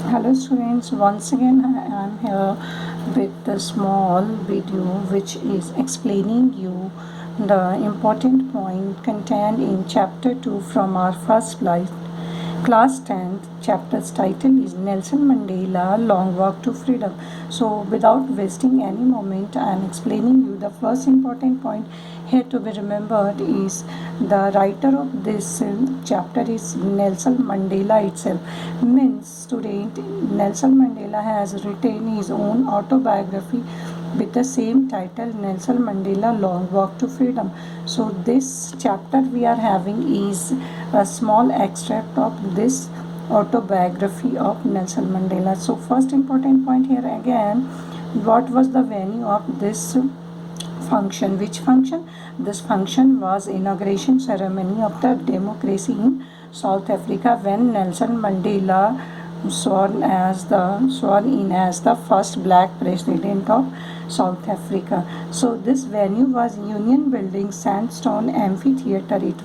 Hello students, once again I am here with a small video which is explaining you the important point contained in chapter 2 from our first slide. Class 10th chapter's title is Nelson Mandela Long Walk to Freedom. So without wasting any moment I am explaining you the first important point here to be remembered is the writer of this chapter is Nelson Mandela itself. Means student Nelson Mandela has written his own autobiography with the same title, Nelson Mandela Long Walk to Freedom. So this chapter we are having is a small extract of this autobiography of Nelson Mandela. So first important point here again, what was the venue of this function? Which function? This function was inauguration ceremony of the democracy in South Africa when Nelson Mandela sworn in as the first black president of South Africa. So this venue was Union Building Sandstone Amphitheatre. It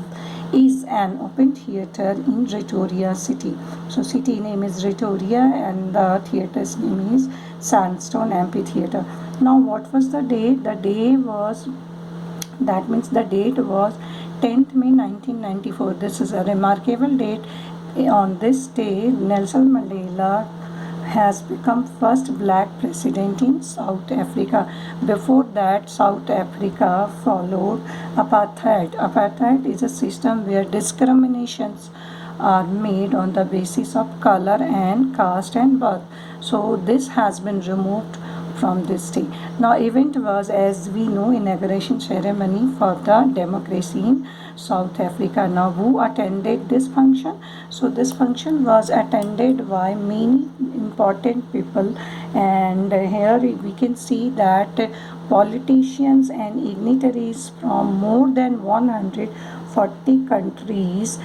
is an open theatre in Pretoria city. So city name is Pretoria and the theatre's name is Sandstone Amphitheatre. Now what was the date? The date was 10th May 1994. This is a remarkable date. On this day, Nelson Mandela has become first black president in South Africa. Before that, South Africa followed apartheid. Apartheid is a system where discriminations are made on the basis of color and caste and birth. So this has been removed from this day. Now event was, as we know, inauguration ceremony for the democracy in South Africa. Now who attended this function? So this function was attended by many important people, and here we can see that politicians and dignitaries from more than 140 countries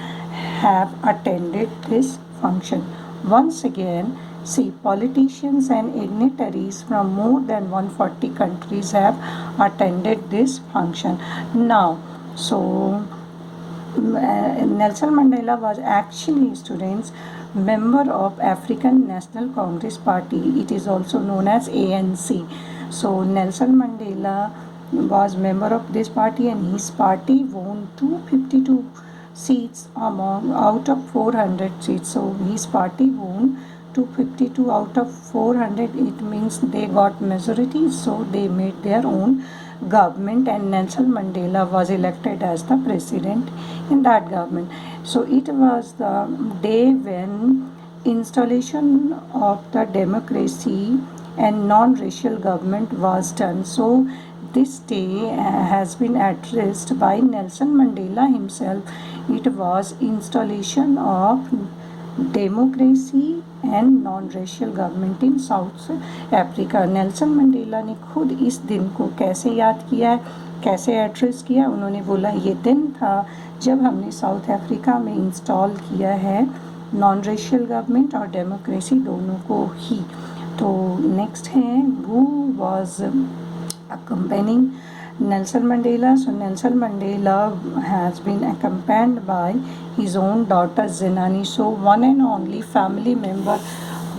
have attended this function. Once again, see, politicians and dignitaries from more than 140 countries have attended this function. Now, so Nelson Mandela was actually, students, member of African National Congress Party. It is also known as ANC. So Nelson Mandela was member of this party, and his party won 252 seats out of 400 seats. So his party won 252 out of 400. It means they got majority, so they made their own government, and Nelson Mandela was elected as the president in that government. So it was the day when installation of the democracy and non-racial government was done. So this day has been addressed by Nelson Mandela himself. It was installation of democracy and non racial government in south Africa. Nelson Mandela ने खुद इस दिन को कैसे याद किया है, कैसे एड्रेस किया? उन्होंने बोला ये दिन था जब हमने साउथ अफ्रीका में इंस्टॉल किया है नॉन रेशियल गवर्नमेंट और डेमोक्रेसी दोनों को ही. तो नेक्स्ट है who was accompanying Nelson Mandela. So Nelson Mandela has been accompanied by his own daughter Zenani. So one and only family member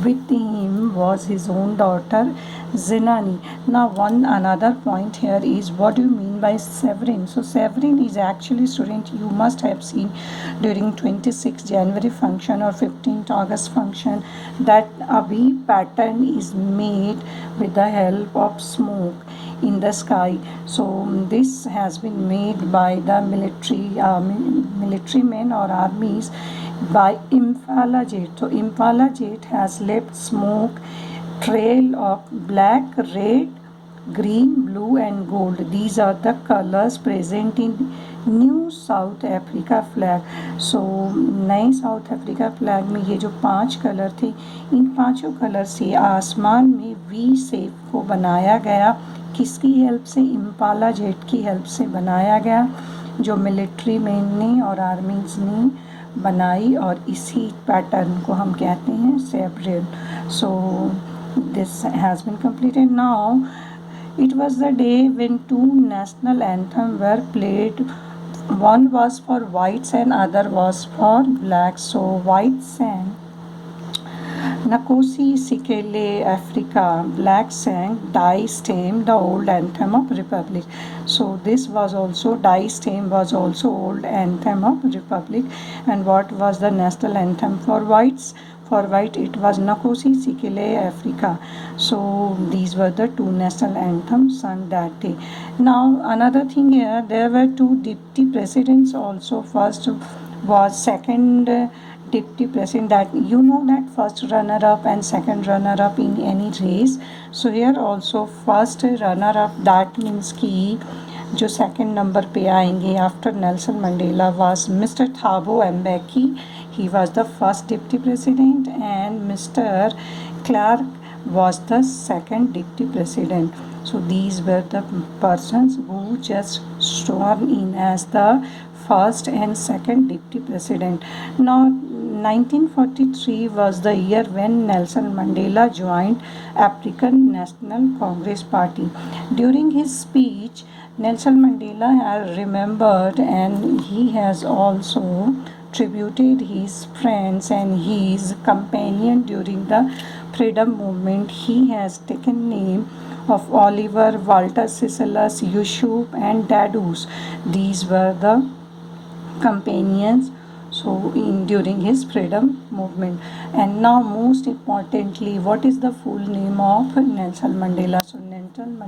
with him was his own daughter Zenani. Now one another point here is, what do you mean by sovereign? So sovereign is actually, student, you must have seen during 26 January function or 15th August function that a V pattern is made with the help of smoke in the sky. So this has been made by the military men or armies by Impala jet. So Impala jet has left smoke trail of black, red, green, blue and gold. These are the colors present in new South Africa flag. So नए South Africa flag में ये जो 5 colour थे, इन पांचों colour से आसमान में V shape को बनाया गया. किसकी हेल्प से? इम्पाला जेट की हेल्प से बनाया गया, जो मिलिट्री मैन ने और आर्मीज ने बनाई, और इसी पैटर्न को हम कहते हैं सेब्रेल. So this has been completed. Now it was the day when 2 national anthems were played. One was for whites and other was for blacks. So whites sang Nkosi Sikelel Africa, Black sang Die Stem, the old anthem of Republic. So this was also Die Stem was also old anthem of Republic. And what was the national anthem for whites? For white it was Nkosi Sikelel Africa. So these were the two national anthems sung that day. Now another thing here, there were two deputy presidents also. First was second deputy president, that you know that first runner up and second runner up in any race. So here also first runner up, that means कि जो second number पे आएंगे after Nelson Mandela was Mr. Thabo Mbeki. He was the first deputy president and Mr. Clark was the second deputy president. So these were the persons who just sworn in as the first and second deputy president. Now 1943 was the year when Nelson Mandela joined African National Congress Party. During his speech, Nelson Mandela has remembered and he has also tributed his friends and his companion during the freedom movement. He has taken name of Oliver, Walter Sicelus, Yusuf and Dadus. These were the companions so in during his freedom movement. And now most importantly, what is the full name of Nelson Mandela? So Nelson Mandela